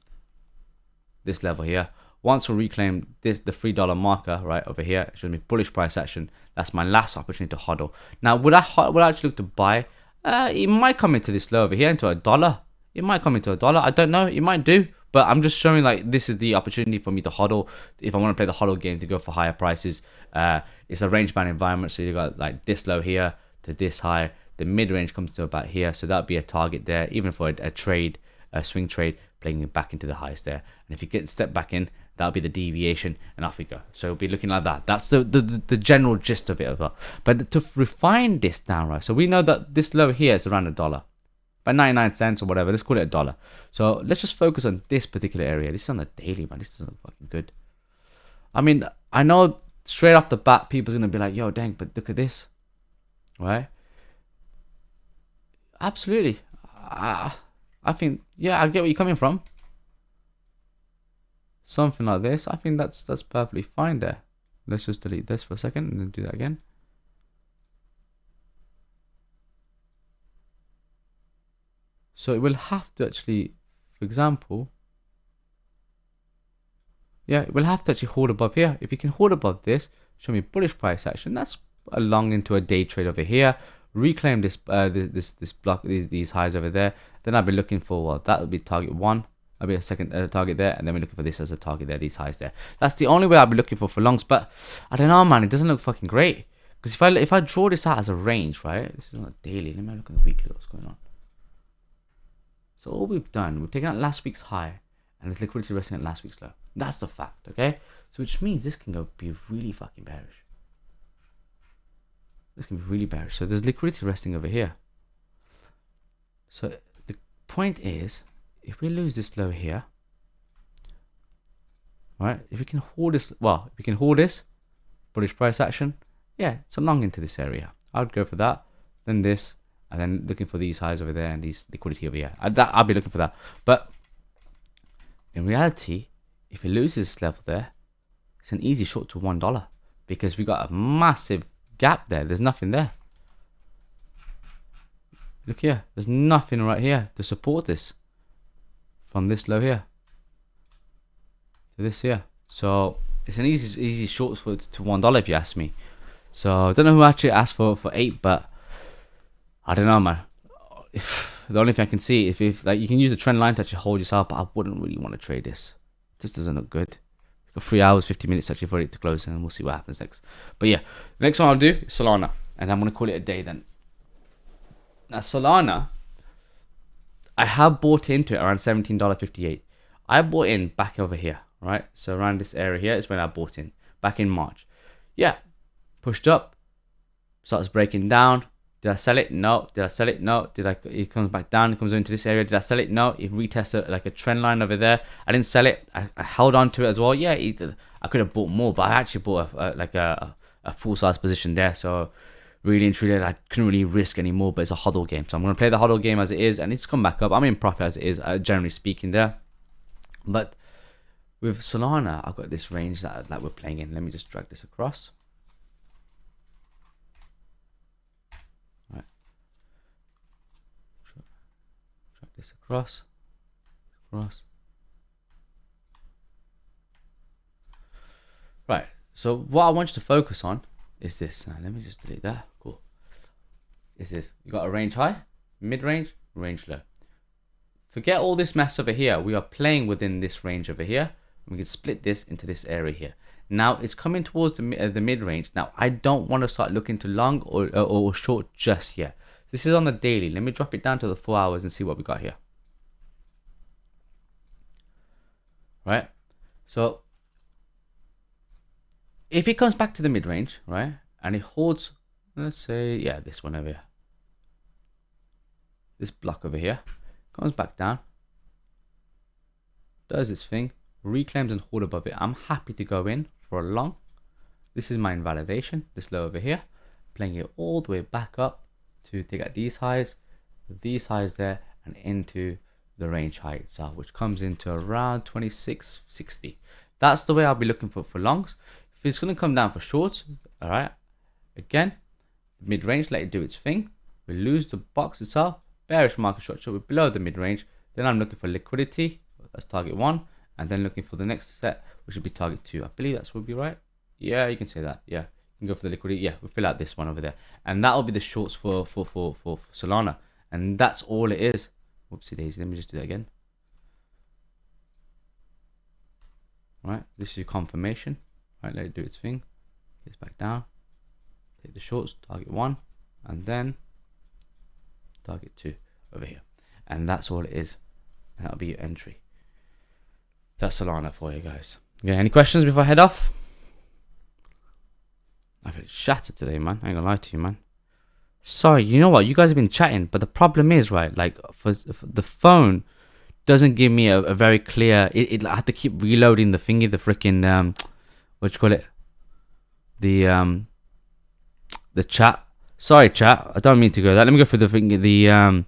level here. Once we reclaim the $3 marker right over here, it shows me bullish price action. That's my last opportunity to hodl. Now, would I actually look to buy? It might come into this low over here into $1. It might come into $1. I don't know. It might do. But I'm just showing like this is the opportunity for me to hodl. If I want to play the hodl game to go for higher prices, it's a range bound environment. So you got like this low here to this high. The mid range comes to about here. So that'd be a target there, even for a trade, a swing trade, playing it back into the highs there. And if you get step back in, that'll be the deviation, and off we go. So it'll be looking like that. That's the general gist of it as well. But to refine this down, right? So we know that this low here is around $1. By 99 cents or whatever, let's call it $1. So let's just focus on this particular area. This is on the daily, man. This isn't fucking good. I mean, I know straight off the bat, people's gonna be like, "Yo, dang!" But look at this, right? Absolutely. I think, yeah, I get where you're coming from. Something like this. I think that's perfectly fine there. Let's just delete this for a second and then do that again. So it will have to actually, for example, yeah, it will have to actually hold above here. If you can hold above this, show me bullish price action. That's along into a day trade over here. Reclaim this this block, these highs over there. Then I'll be looking for, well, that would be target 1. That'll be a second target there, and then we're looking for this as a target there, these highs there. That's the only way I'll be looking for longs. But I don't know, man. It doesn't look fucking great. Because if I draw this out as a range, right? This is not daily. Let me look at the weekly. What's going on? So all we've done, we've taken out last week's high, and there's liquidity resting at last week's low. That's the fact, okay? So which means this can go be really fucking bearish. This can be really bearish. So there's liquidity resting over here. So the point is, if we lose this low here, right? If we can hold this, well, if we can hold this bullish price action, yeah, it's a long into this area. I would go for that. Then this. And then looking for these highs over there and these liquidity over here. I'll be looking for that. But in reality, if it loses this level there, it's an easy short to $1 because we got a massive gap there. There's nothing there. Look here. There's nothing right here to support this from this low here to this here. So it's an easy short to $1 if you ask me. So I don't know who actually asked for 8, but I don't know, man. The only thing I can see, if like you can use the trend line to actually hold yourself, but I wouldn't really want to trade this. This doesn't look good. We've got 3 hours, 50 minutes actually for it to close, and we'll see what happens next. But yeah, the next one I'll do is Solana, and I'm gonna call it a day then. Now Solana, I have bought into it around $17.58. I bought in back over here, right? So around this area here is when I bought in back in March. Yeah, pushed up, starts breaking down. Did I sell it? No. Did I sell it? No. It comes back down. It comes into this area. Did I sell it? No. It retests like a trend line over there. I didn't sell it. I held on to it as well. Yeah, I could have bought more, but I actually bought a full size position there. So really and truly, I couldn't really risk anymore. But it's a hodl game, so I'm gonna play the hodl game as it is, and it's come back up. I'm in profit as it is, generally speaking there. But with Solana, I've got this range that we're playing in. Let me just drag this across. This across. Right, so what I want you to focus on is this. Let me just delete that. Cool. Is this. You got a range high, mid-range, range low. Forget all this mess over here. We are playing within this range over here. We can split this into this area here. Now it's coming towards the mid-range. Now I don't want to start looking to long or short just yet. This is on the daily. Let me drop it down to the 4 hours and see what we got here. Right? So if it comes back to the mid-range, right, and it holds, let's say, yeah, this one over here, this block over here, comes back down, does its thing, reclaims and hold above it. I'm happy to go in for a long. This is my invalidation, this low over here, playing it all the way back up to take out these highs there, and into the range high itself, which comes into around 26.60. That's the way I'll be looking for longs. If it's going to come down for shorts, all right, again, mid-range, let it do its thing. We lose the box itself, bearish market structure, we're below the mid-range. Then I'm looking for liquidity, that's target 1, and then looking for the next set, which would be target 2. I believe that's would be right. Yeah, you can say that. Yeah, you can go for the liquidity. Yeah, we'll fill out this one over there, and that will be the shorts for Solana, and that's all it is. Whoopsie daisy. Let me just do that again. Right, this is your confirmation. Right, let it do its thing. Gets back down. Take the shorts, target 1, and then target 2 over here. And that's all it is. And that'll be your entry. That's Solana for you guys. Okay, any questions before I head off? I feel shattered today, man. I ain't gonna lie to you, man. Sorry, you know what? You guys have been chatting, but the problem is, right, like, for the phone doesn't give me a very clear... I have to keep reloading the thingy, the freaking... what you call it? The chat. Sorry, chat. I don't mean to go that. Let me go for the thing, the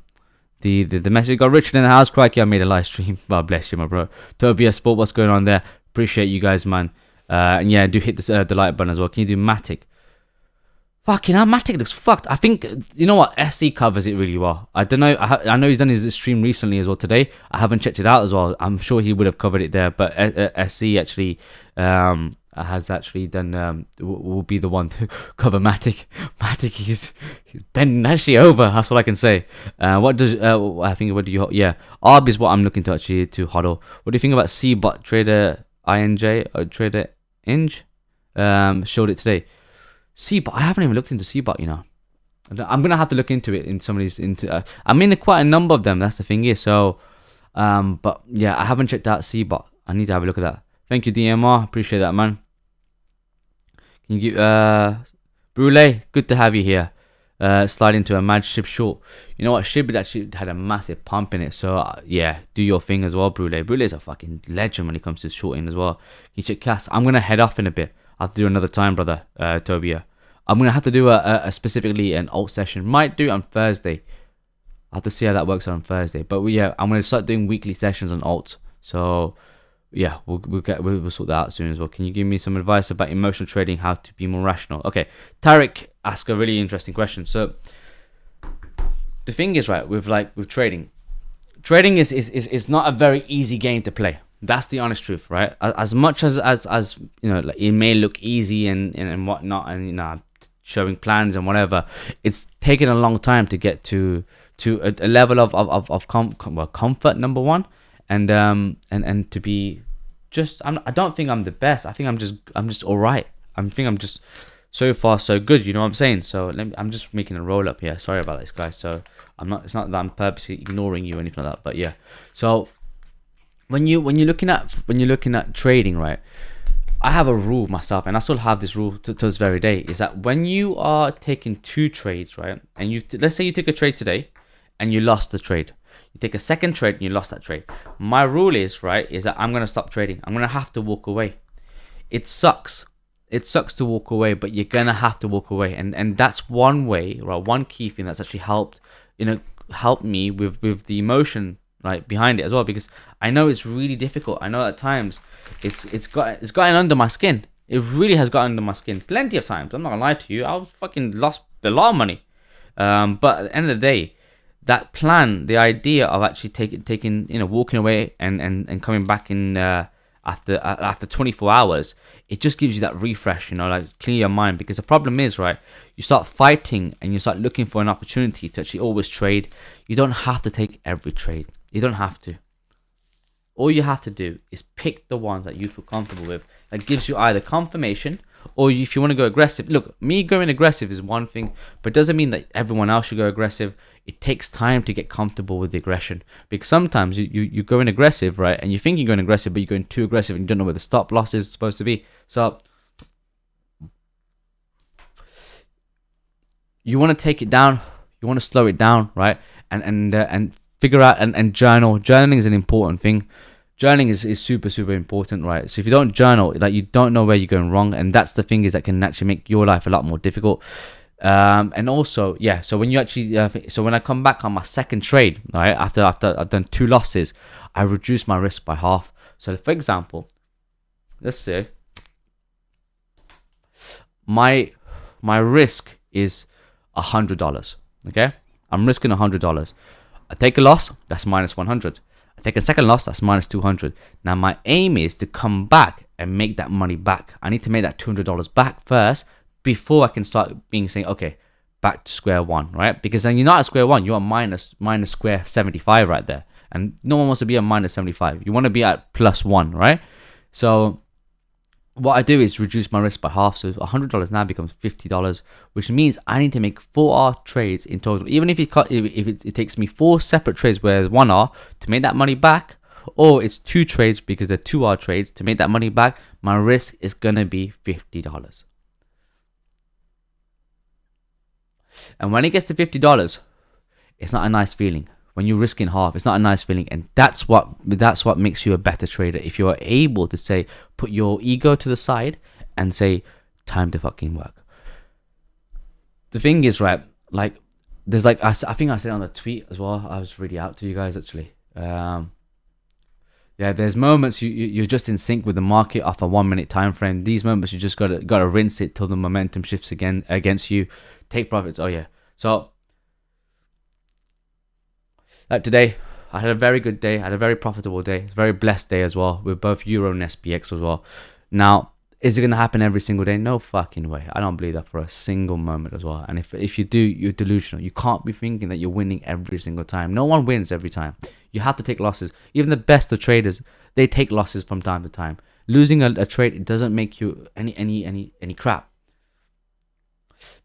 message. We got Richard in the house. Crikey, I made a live stream. God bless you, my bro. Tobias Sport, what's going on there? Appreciate you guys, man. And yeah, do hit the like button as well. Can you do Matic? Fucking hell, Matic looks fucked. I think, you know what? SC covers it really well. I don't know. I know he's done his stream recently as well today. I haven't checked it out as well. I'm sure he would have covered it there. But SC actually has actually done, will be the one to cover Matic. Matic, he's bending actually over. That's what I can say. What does, I think, what do you, yeah. ARB is what I'm looking to actually to hodl. What do you think about CBOT Trader INJ or Trader Inge? Showed it today. CBOT, I haven't even looked into CBOT, you know. I'm gonna have to look into it in some of these. I'm in quite a number of them. That's the thing here. So, but yeah, I haven't checked out CBOT. I need to have a look at that. Thank you, DMR. Appreciate that, man. Can you give Brule? Good to have you here. Slide into a mad ship short. You know what? Shib actually had a massive pump in it. So yeah, do your thing as well, Brule. Brule is a fucking legend when it comes to shorting as well. Can you check Cass? I'm gonna head off in a bit. I'll have to do another time, brother, Tobia. I'm going to have to do a specifically an alt session. Might do it on Thursday. I'll have to see how that works on Thursday. But yeah, I'm going to start doing weekly sessions on alt. So yeah, we'll sort that out soon as well. Can you give me some advice about emotional trading, how to be more rational? Okay, Tarek asked a really interesting question. So the thing is, right, with trading is not a very easy game to play. That's the honest truth, right? As much as you know, like, it may look easy and whatnot, and you know, showing plans and whatever, it's taken a long time to get to a level of comfort, number one, and to be just. I don't think I'm the best. I think I'm just all right. I think I'm just so far so good. You know what I'm saying? So I'm just making a roll up here. Sorry about this, guys. So I'm not. It's not that I'm purposely ignoring you or anything like that. But yeah. So when you're looking at trading, right? I have a rule myself, and I still have this rule to this very day, is that when you are taking two trades, right, and let's say you take a trade today and you lost the trade, you take a second trade and you lost that trade, my rule is that I'm going to stop trading. I'm going to have to walk away. It sucks to walk away, but you're going to have to walk away, and that's one way, right, one key thing that's actually helped me with the emotion, right, behind it as well, because I know it's really difficult. I know at times it's gotten under my skin. It really has gotten under my skin plenty of times. I'm not gonna lie to you. I was fucking lost a lot of money. But at the end of the day, that plan, the idea of actually taking walking away and coming back in after 24 hours, it just gives you that refresh, like clear your mind. Because the problem is, right, you start fighting and you start looking for an opportunity to actually always trade. You don't have to take every trade. You don't have to. All you have to do is pick the ones that you feel comfortable with, that gives you either confirmation, or if you want to go aggressive. Look, me going aggressive is one thing, but it doesn't mean that everyone else should go aggressive. It takes time to get comfortable with the aggression, because sometimes you go in aggressive, right, and you think you're going aggressive, but you're going too aggressive and you don't know where the stop loss is supposed to be. So you want to take it down, you want to slow it down, right, and figure out and journal. Journaling is an important thing. Journaling is super important, right? So if you don't journal, like, you don't know where you're going wrong, and that's the thing, is that can actually make your life a lot more difficult. And also, yeah, so when you actually so when I come back on my second trade, right, after I've done 2 losses, I reduce my risk by half. So for example, let's say my risk is $100. Okay, I'm risking $100. I take a loss, that's minus 100. I take a second loss, that's minus 200. Now my aim is to come back and make that money back. I need to make that $200 back first before I can start saying, okay, back to square one, right? Because then you're not at square one, you're minus square 75 right there. And no one wants to be at minus 75. You want to be at plus one, right? So what I do is reduce my risk by half. So $100 now becomes $50, which means I need to make 4 hour trades in total. Even if it takes me 4 separate trades, where 1 hour to make that money back, or it's 2 trades because they're 2 hour trades to make that money back, my risk is gonna be $50. And when it gets to $50, it's not a nice feeling. When you're risking half, it's not a nice feeling, and that's what makes you a better trader. If you are able to say, put your ego to the side and say, time to fucking work. The thing is, right, like there's like I think I said on the tweet as well. I was really out to you guys actually. Yeah, there's moments you're just in sync with the market off a 1 minute time frame. These moments you just gotta rinse it till the momentum shifts again against you. Take profits. Oh yeah. So like today, I had a very good day. I had a very profitable day. It's a very blessed day as well, with both Euro and SPX as well. Now, is it going to happen every single day? No fucking way. I don't believe that for a single moment as well. And if you do, you're delusional. You can't be thinking that you're winning every single time. No one wins every time. You have to take losses. Even the best of traders, they take losses from time to time. Losing a trade, it doesn't make you any crap.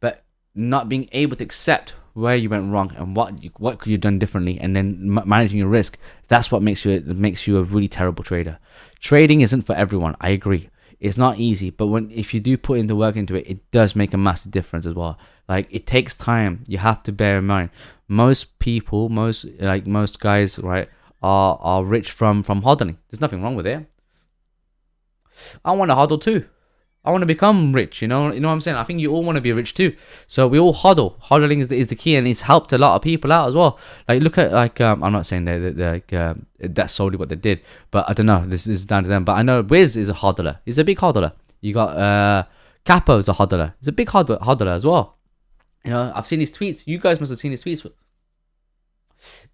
But not being able to accept where you went wrong and what could you have done differently, and then managing your risk, that's what makes you a really terrible trader. Trading isn't for everyone. I agree, it's not easy, but if you do put in the work into it, it does make a massive difference as well. Like, it takes time. You have to bear in mind, most people, most guys, right, are rich from hodling. There's nothing wrong with it. I want to hodl too. I want to become rich, you know what I'm saying? I think you all want to be rich too. So we all hodl. Hodling is the key, and it's helped a lot of people out as well. Like, look at I'm not saying that's solely what they did, but I don't know. This is down to them. But I know Wiz is a hodler. He's a big hodler. You got Capo's a hodler. He's a big hodler as well. You know, I've seen his tweets. You guys must have seen his tweets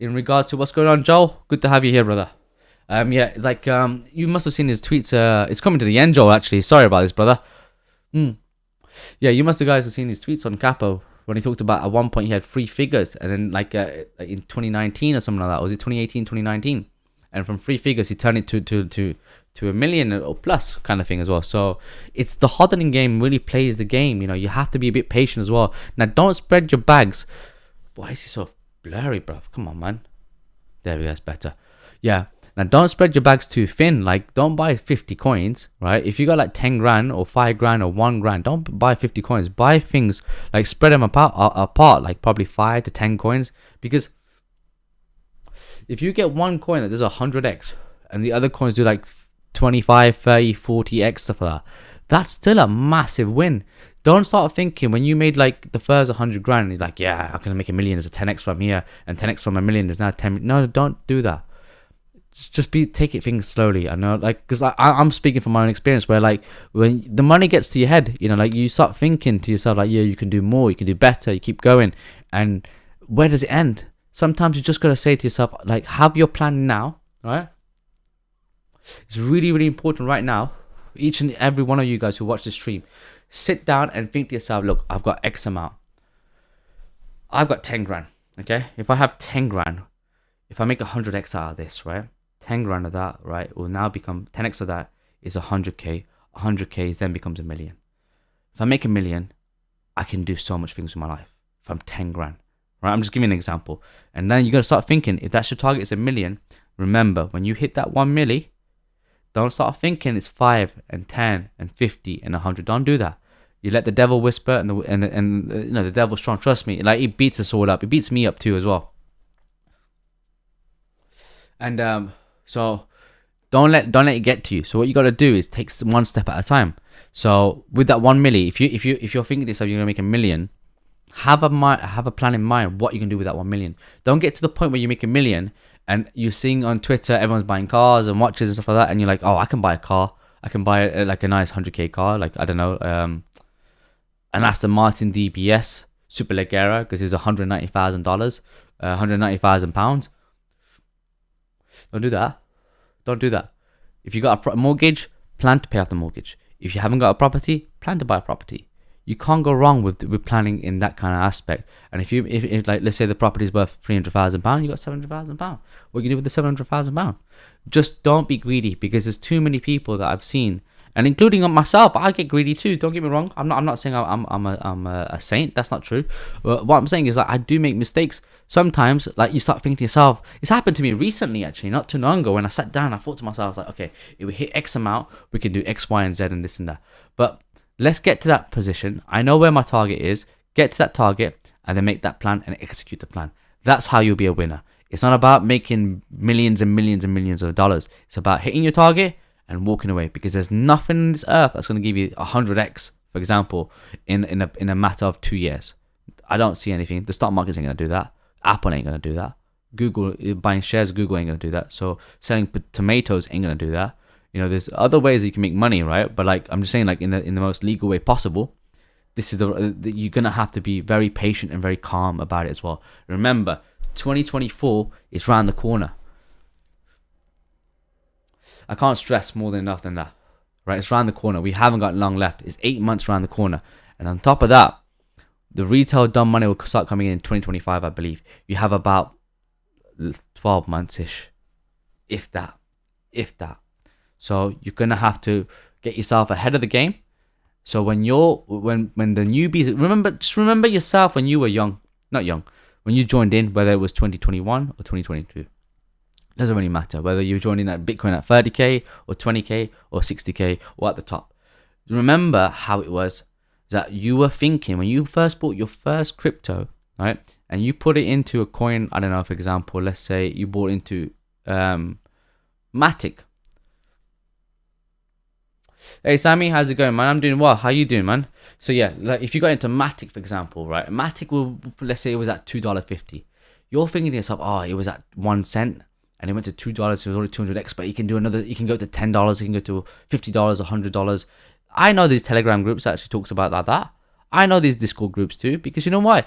in regards to what's going on. Joel, good to have you here, brother. Yeah, like you must have seen his tweets. It's coming to the end, Joel. Actually, sorry about this, brother. Yeah, you must have guys have seen his tweets on Capo when he talked about at one point he had 3 figures, and then like in 2019 or something like that. Was it 2018, 2019? And from 3 figures he turned it to a million or plus kind of thing as well. So it's the hodling game really plays the game. You know, you have to be a bit patient as well. Now, don't spread your bags. Why is he so blurry, bruv? Come on, man. There we go. That's better. Yeah. Now, don't spread your bags too thin. Like, don't buy 50 coins, right? If you got like 10 grand or 5 grand or 1 grand, don't buy 50 coins. Buy things, like, spread them apart, like probably 5 to 10 coins. Because if you get one coin that does 100x and the other coins do like 25, 30, 40x, stuff like that, that's still a massive win. Don't start thinking when you made like the first 100 grand, you're like, yeah, I'm going to make $1 million. There's a 10x from here, and 10x from $1 million. There's now 10. No, don't do that. Just take it things slowly. I know, like, because I'm speaking from my own experience, where like when the money gets to your head, you know, like you start thinking to yourself like, yeah, you can do more, you can do better, you keep going, and where does it end? Sometimes you just gotta say to yourself, like, have your plan now, right? It's really, really important right now. Each and every one of you guys who watch this stream, sit down and think to yourself, look, I've got X amount. I've got 10 grand. Okay, if I have 10 grand, if I make 100x out of this, right? 10 grand of that, right, will now become 10x of that is 100k. 100k then becomes $1 million. If I make $1 million, I can do so much things with my life from 10 grand, right? I'm just giving an example. And then you got to start thinking, if that's your target is $1 million, remember, when you hit that 1 milli, don't start thinking it's 5 and 10 and 50 and 100. Don't do that. You let the devil whisper, and you know, the devil's strong. Trust me, like, it beats us all up. It beats me up too as well. And so don't let it get to you. So what you got to do is take one step at a time. So with that 1 milli, if you're thinking to yourself you're gonna make $1 million, have a plan in mind what you can do with that 1 million. Don't get to the point where you make $1 million and you're seeing on Twitter everyone's buying cars and watches and stuff like that, and you're like, oh, I can buy a car. I can buy like a nice 100k car, like, I don't know, an Aston Martin DBS Superleggera, because it's $190,000, £190,000. Don't do that. Don't do that. If you got a mortgage, plan to pay off the mortgage. If you haven't got a property, plan to buy a property. You can't go wrong with planning in that kind of aspect. And if like, let's say the property is worth £300,000, you got £700,000. What you do with the £700,000? Just don't be greedy, because there's too many people that I've seen, and including on myself, I get greedy too. Don't get me wrong. I'm not saying I'm a saint. That's not true. But what I'm saying is that I do make mistakes sometimes. Like, you start thinking to yourself, it's happened to me recently, actually, not too long ago, when I sat down. I thought to myself, I was like, okay, if we hit X amount, we can do X, Y, and Z, and this and that. But let's get to that position. I know where my target is. Get to that target, and then make that plan and execute the plan. That's how you'll be a winner. It's not about making millions and millions and millions of dollars. It's about hitting your target and walking away, because there's nothing on this earth that's going to give you 100x, for example, in a matter of 2 years. I don't see anything. The stock market ain't going to do that. Apple ain't going to do that. Google, buying shares of Google ain't going to do that. So selling tomatoes ain't going to do that. You know, there's other ways that you can make money, right? But like, I'm just saying, like, in the most legal way possible. This is you're going to have to be very patient and very calm about it as well. Remember, 2024 is round the corner. I can't stress more than enough than that, right? It's around the corner. We haven't got long left. It's 8 months around the corner. And on top of that, the retail dumb money will start coming in 2025, I believe. You have about 12 months-ish, if that. So you're going to have to get yourself ahead of the game. So when the newbies, remember yourself when you were when you joined in, whether it was 2021 or 2022. Doesn't really matter whether you joined in at Bitcoin at 30k or 20k or 60k or at the top. Remember how it was that you were thinking when you first bought your first crypto, right? And you put it into a coin. I don't know, for example, let's say you bought into Matic. Hey Sammy, how's it going, man? I'm doing well. How you doing, man? So yeah, like if you got into Matic, for example, right? Matic will, let's say it was at $2.50. You're thinking to yourself, oh, it was at 1 cent. And it went to $2, it was already 200x, but you can do another, you can go to $10, you can go to $50, $100. I know these Telegram groups that actually talks about like that. I know these Discord groups too, because you know why?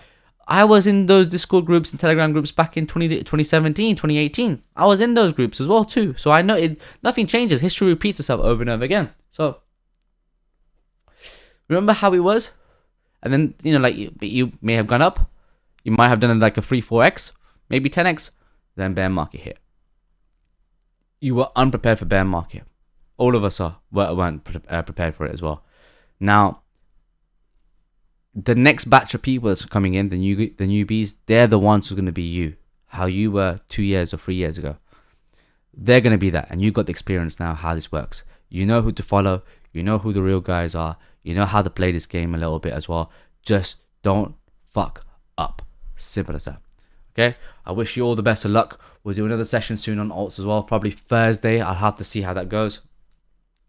I was in those Discord groups and Telegram groups back in 2017, 2018. I was in those groups as well too. So I know nothing changes. History repeats itself over and over again. So remember how it was? And then, you know, like you may have gone up. You might have done like a 3-4x, maybe 10x. Then bear market hit. You were unprepared for bear market. All of us weren't prepared for it as well. Now, the next batch of people that's coming in, the newbies, they're the ones who's going to be you. How you were 2 years or 3 years ago. They're going to be that. And you've got the experience now how this works. You know who to follow. You know who the real guys are. You know how to play this game a little bit as well. Just don't fuck up. Simple as that. Okay, I wish you all the best of luck. We'll do another session soon on alts as well, probably Thursday. I'll have to see how that goes.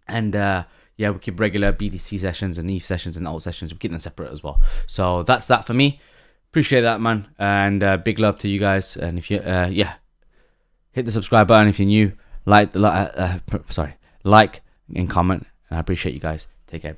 And yeah, we'll keep regular BTC sessions and ETH sessions and alt sessions. We're keeping them separate as well. So that's that for me. Appreciate that, man. And big love to you guys. And if you, yeah, hit the subscribe button if you're new. Like and comment. And I appreciate you guys. Take care.